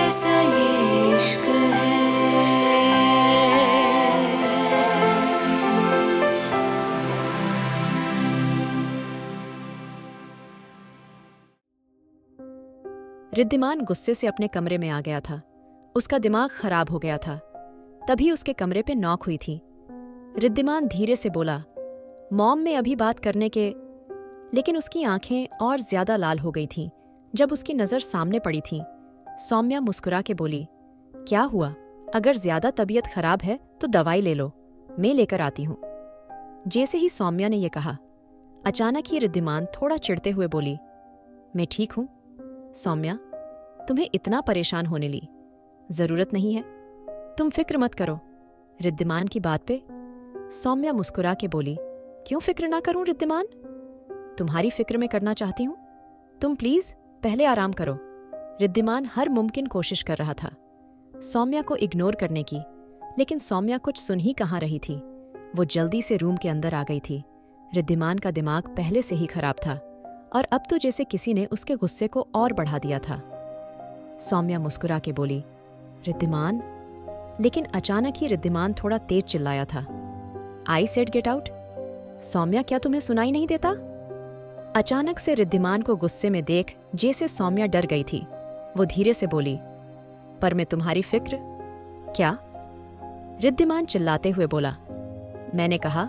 कैसा ये इश्क है। रिद्धिमान गुस्से से अपने कमरे में आ गया था। उसका दिमाग खराब हो गया था। तभी उसके कमरे पे नॉक हुई थी। रिद्धिमान धीरे से बोला, मॉम में अभी बात करने के। लेकिन उसकी आंखें और ज्यादा लाल हो गई थीं जब उसकी नजर सामने पड़ी थी। सौम्या मुस्कुरा के बोली, क्या हुआ? अगर ज्यादा तबीयत खराब है तो दवाई ले लो, मैं लेकर आती हूं। जैसे ही सौम्या ने यह कहा, अचानक ही रिद्धिमान थोड़ा चिढ़ते हुए बोली, मैं ठीक हूं सौम्या, तुम्हें इतना परेशान होने ली जरूरत नहीं है, तुम फिक्र मत करो। रिद्धिमान की बात पे सौम्या मुस्कुरा के बोली, क्यों फिक्र ना करूं रिद्धिमान? तुम्हारी फिक्र में करना चाहती हूं। तुम प्लीज पहले आराम करो। रिद्धिमान हर मुमकिन कोशिश कर रहा था सौम्या को इग्नोर करने की, लेकिन सौम्या कुछ सुन ही कहाँ रही थी। वो जल्दी से रूम के अंदर आ गई थी। रिद्धिमान का दिमाग पहले से ही खराब था और अब तो जैसे किसी ने उसके गुस्से को और बढ़ा दिया था। सौम्या मुस्कुरा के बोली, रिद्धिमान। लेकिन अचानक ही रिद्धिमान थोड़ा तेज चिल्लाया था, I said get out. Saumya, क्या तुम्हें सुनाई नहीं देता? अचानक से रिद्धिमान को गुस्से में देख जैसे सौम्या डर गई थी। वो धीरे से बोली, पर मैं तुम्हारी फिक्र। क्या? रिद्धिमान चिल्लाते हुए बोला, मैंने कहा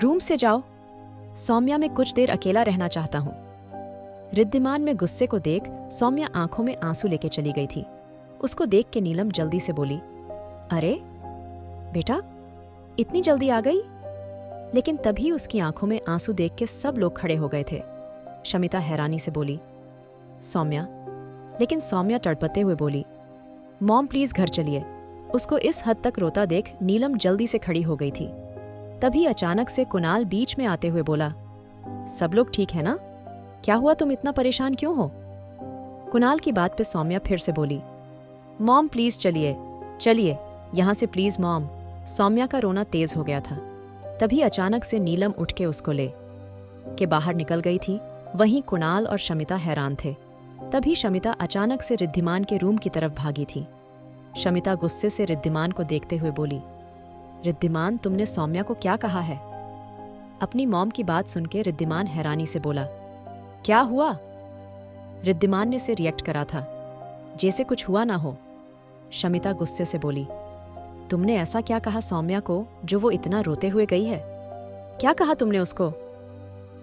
रूम से जाओ। सौम्या, मैं कुछ देर अकेला रहना चाहता हूं। रिद्धिमान में गुस्से को देख सौम्या आंखों में आंसू लेके चली गई थी। उसको देख के नीलम जल्दी से बोली, अरे बेटा, इतनी जल्दी आ गई? लेकिन तभी उसकी आंखों में आंसू देख के सब लोग खड़े हो गए थे। शमिता हैरानी से बोली, सौम्या। लेकिन सौम्या तड़पते हुए बोली, मॉम प्लीज घर चलिए। उसको इस हद तक रोता देख नीलम जल्दी से खड़ी हो गई थी। तभी अचानक से कुणाल बीच में आते हुए बोला, सब लोग ठीक है ना? क्या हुआ, तुम इतना परेशान क्यों हो? कुणाल की बात पे सौम्या फिर से बोली, मॉम प्लीज चलिए चलिए यहां से प्लीज मॉम। सौम्या का रोना तेज हो गया था। तभी अचानक से नीलम उठ के उसको ले के बाहर निकल गई थी। वहीं कुणाल और शमिता हैरान थे। तभी शमिता अचानक से रिद्धिमान के रूम की तरफ भागी थी। शमिता गुस्से से रिद्धिमान को देखते हुए बोली, रिद्धिमान, तुमने सौम्या को क्या कहा है? अपनी मॉम की बात सुन के रिद्धिमान हैरानी से बोला, क्या हुआ? रिद्धिमान ने से रिएक्ट करा था जैसे कुछ हुआ ना हो। शमिता गुस्से से बोली, तुमने ऐसा क्या कहा सौम्या को जो वो इतना रोते हुए गई है? क्या कहा तुमने उसको?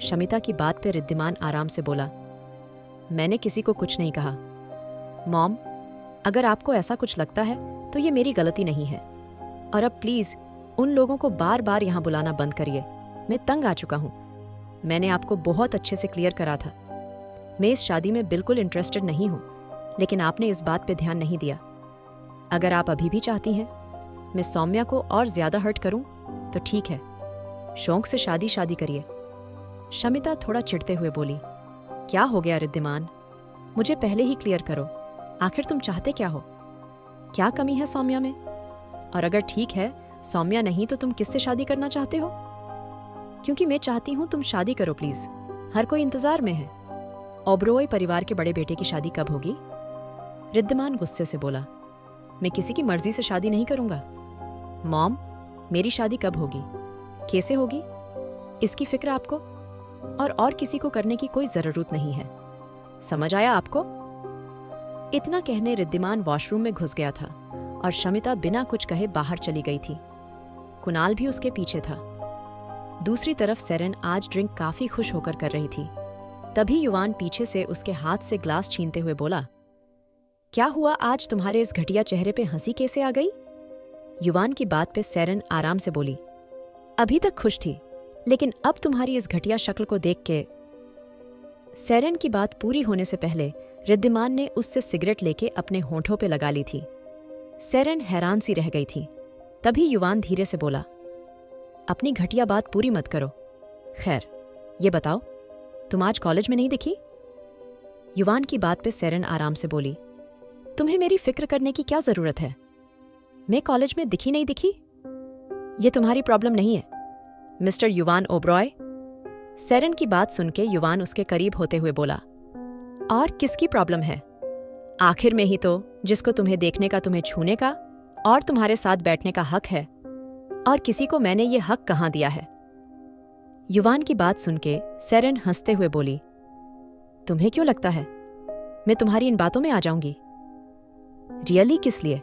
शमिता की बात पे रिद्धिमान आराम से बोला, मैंने किसी को कुछ नहीं कहा। मॉम, अगर आपको ऐसा कुछ लगता है तो ये मेरी गलती नहीं है। और अब प्लीज उन लोगों को बार बार यहाँ बुलाना बंद करिए। मैं तंग आ चुका हूँ। मैंने आपको बहुत अच्छे से क्लियर करा था, मैं इस शादी में बिल्कुल इंटरेस्टेड नहीं हूँ, लेकिन आपने इस बात पे ध्यान नहीं दिया। अगर आप अभी भी चाहती हैं मैं सौम्या को और ज्यादा हर्ट करूं तो ठीक है, शौक से शादी करिए। शमिता थोड़ा चिढ़ते हुए बोली, क्या हो गया रिद्धिमान? मुझे पहले ही क्लियर करो, आखिर तुम चाहते क्या हो? क्या कमी है सौम्या में? और अगर ठीक है सौम्या नहीं तो तुम किससे शादी करना चाहते हो? क्योंकि मैं चाहती हूं तुम शादी करो प्लीज, हर कोई इंतजार में है। ओबरॉय परिवार के बड़े बेटे की शादी कब होगी? रिद्धिमान गुस्से से बोला, मैं किसी की मर्जी से शादी नहीं करूंगा। मॉम, मेरी शादी कब होगी, कैसे होगी, इसकी फिक्र आपको और किसी को करने की कोई जरूरत नहीं है। समझ आया आपको? इतना कहने रिद्धिमान वॉशरूम में घुस गया था और शमिता बिना कुछ कहे बाहर चली गई थी। कुणाल भी उसके पीछे था। दूसरी तरफ सेरेन आज ड्रिंक काफी खुश होकर कर रही थी। तभी युवान पीछे से उसके हाथ से ग्लास छीनते हुए बोला, क्या हुआ, आज तुम्हारे इस घटिया चेहरे पे हंसी कैसे आ गई? युवान की बात पे सेरेन आराम से बोली, अभी तक खुश थी, लेकिन अब तुम्हारी इस घटिया शक्ल को देख के। सेरेन की बात पूरी होने से पहले रिद्धिमान ने उससे सिगरेट लेके अपने होंठों पे लगा ली थी। सेरेन हैरान सी रह गई थी। तभी युवान धीरे से बोला, अपनी घटिया बात पूरी मत करो। खैर, ये बताओ, तुम आज कॉलेज में नहीं दिखी? युवान की बात पे सेरेन आराम से बोली, तुम्हें मेरी फिक्र करने की क्या जरूरत है? मैं कॉलेज में दिखी नहीं दिखी, ये तुम्हारी प्रॉब्लम नहीं है, मिस्टर युवान ओबरॉय। सेरेन की बात सुन के युवान उसके करीब होते हुए बोला, और किसकी प्रॉब्लम है? आखिर में ही तो जिसको तुम्हें देखने का, तुम्हें छूने का और तुम्हारे साथ बैठने का हक है, और किसी को मैंने ये हक कहाँ दिया है? युवान की बात सुन के सेरेन हंसते हुए बोली, तुम्हें क्यों लगता है मैं तुम्हारी इन बातों में आ जाऊंगी? रियली किस लिए?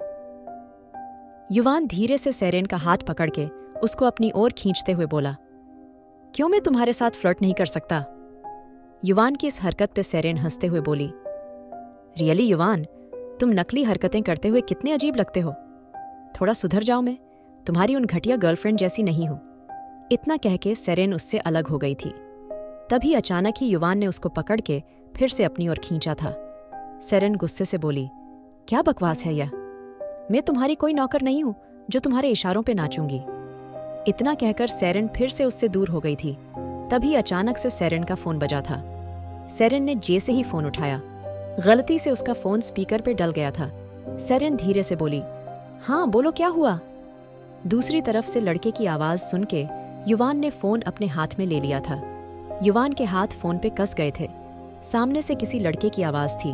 युवान धीरे से सेरेन का हाथ पकड़ के उसको अपनी ओर खींचते हुए बोला, क्यों मैं तुम्हारे साथ फ्लर्ट नहीं कर सकता? युवान की इस हरकत पे सेरेन हंसते हुए बोली, रियली युवान, तुम नकली हरकतें करते हुए कितने अजीब लगते हो। थोड़ा सुधर जाओ, मैं तुम्हारी उन घटिया गर्लफ्रेंड जैसी नहीं हूं। इतना कह के सेरेन उससे अलग हो गई थी। तभी अचानक ही युवान ने उसको पकड़ के फिर से अपनी ओर खींचा था। सेरेन गुस्से से बोली, क्या बकवास है यह? मैं तुम्हारी कोई नौकर नहीं हूं जो तुम्हारे इशारों पे नाचूंगी। इतना कहकर सेरेन फिर से उससे दूर हो गई थी। तभी अचानक से सेरेन का फोन बजा था। सेरेन ने जैसे ही फोन उठाया, गलती से उसका फोन स्पीकर पे डल गया था। सेरेन धीरे से बोली, हाँ बोलो, क्या हुआ? दूसरी तरफ से लड़के की आवाज सुन के युवान ने फोन अपने हाथ में ले लिया था। युवान के हाथ फोन पे कस गए थे। सामने से किसी लड़के की आवाज थी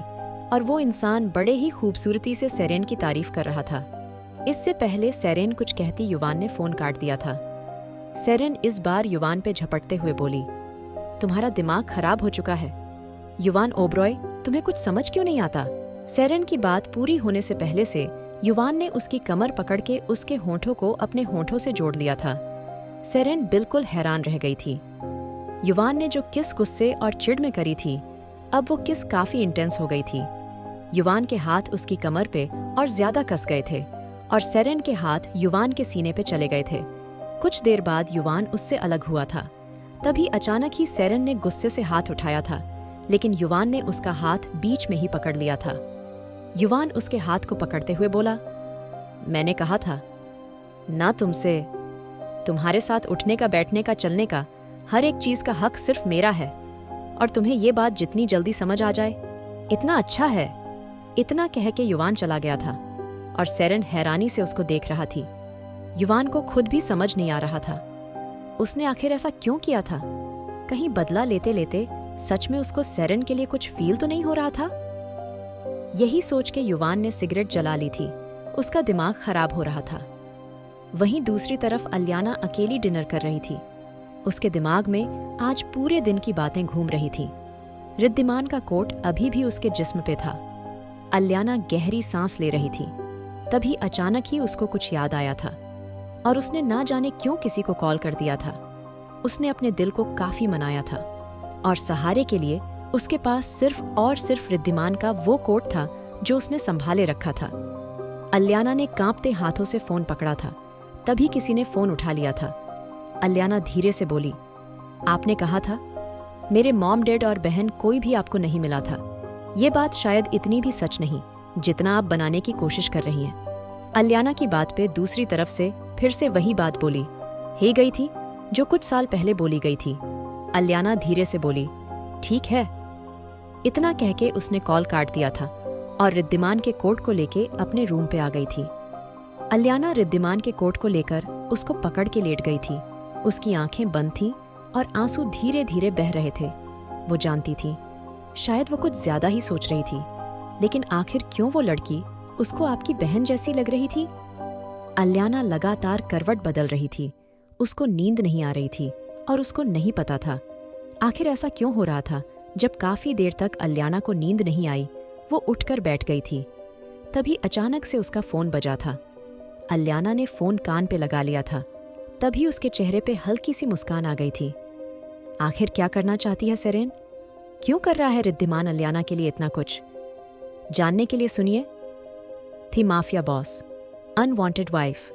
और वो इंसान बड़े ही खूबसूरती से सेरेन की तारीफ कर रहा था। इससे पहले सेरेन कुछ कहती युवान ने फोन काट दिया था। सेरेन इस बार युवान पे झपटते हुए बोली, तुम्हारा दिमाग खराब हो चुका है। युवान ओबरॉय, तुम्हें कुछ समझ क्यों नहीं आता? सेरेन की बात पूरी होने से पहले से युवान ने उसकी कमर पकड़ के उसके होंठों को अपने होंठों से जोड़ लिया था। सेरेन बिल्कुल हैरान रह गई थी। युवान ने जो किस गुस्से और चिढ़ में करी थी, अब वो किस काफी इंटेंस हो गई थी। युवान के हाथ उसकी कमर पे और ज्यादा कस गए थे और सेरेन के हाथ युवान के सीने पे चले गए थे। कुछ देर बाद युवान उससे अलग हुआ था। तभी अचानक ही सेरेन ने गुस्से से हाथ उठाया था, लेकिन युवान ने उसका हाथ बीच में ही पकड़ लिया था। युवान उसके हाथ को पकड़ते हुए बोला, मैंने कहा था ना तुमसे, तुम्हारे साथ उठने का, बैठने का, चलने का, हर एक चीज का हक सिर्फ मेरा है, और तुम्हें ये बात जितनी जल्दी समझ आ जाए इतना अच्छा है। इतना कह के युवान चला गया था और सेरेन हैरानी से उसको देख रहा थी। युवान को खुद भी समझ नहीं आ रहा था उसने आखिर ऐसा क्यों किया था। कहीं बदला लेते लेते सच में उसको सेरेन के लिए कुछ फील तो नहीं हो रहा था? यही सोच के युवान ने सिगरेट जला ली थी। उसका दिमाग खराब हो रहा था। वहीं दूसरी तरफ अलियाना अकेली डिनर कर रही थी। उसके दिमाग में आज पूरे दिन की बातें घूम रही थी। रिद्धिमान का कोट अभी भी उसके जिस्म पे था। अलियाना गहरी सांस ले रही थी। तभी अचानक ही उसको कुछ याद आया था और उसने ना जाने क्यों किसी को कॉल कर दिया था। उसने अपने दिल को काफी मनाया था और सहारे के लिए उसके पास सिर्फ और सिर्फ रिद्धिमान का वो कोट था जो उसने संभाले रखा था। अलियाना ने कांपते हाथों से फोन पकड़ा था। तभी किसी ने फोन उठा लिया था। अलियाना धीरे से बोली, आपने कहा था मेरे मॉम डैड और बहन कोई भी आपको नहीं मिला था। ये बात शायद इतनी भी सच नहीं जितना आप बनाने की कोशिश कर रही हैं। अलियाना की बात पे दूसरी तरफ से फिर से वही बात बोली ही गई थी जो कुछ साल पहले बोली गई थी। अलियाना धीरे से बोली, ठीक है। इतना कह के उसने कॉल काट दिया था और रिद्धिमान के कोट को लेके अपने रूम पे आ गई थी। अलियाना रिद्धिमान के कोट को लेकर उसको पकड़ के लेट गई थी। उसकी आंखें बंद थीं और आंसू धीरे धीरे बह रहे थे। वो जानती थी शायद वो कुछ ज्यादा ही सोच रही थी, लेकिन आखिर क्यों वो लड़की उसको आपकी बहन जैसी लग रही थी? अलियाना लगातार करवट बदल रही थी। उसको नींद नहीं आ रही थी और उसको नहीं पता था आखिर ऐसा क्यों हो रहा था। जब काफी देर तक अलियाना को नींद नहीं आई, वो उठकर बैठ गई थी। तभी अचानक से उसका फोन बजा था। अलियाना ने फोन कान पे लगा लिया था। तभी उसके चेहरे पे हल्की सी मुस्कान आ गई थी। आखिर क्या करना चाहती है सेरेन? क्यों कर रहा है रिद्धिमान अलियाना के लिए इतना कुछ? जानने के लिए सुनिए थी माफिया बॉस, अनवांटेड वाइफ।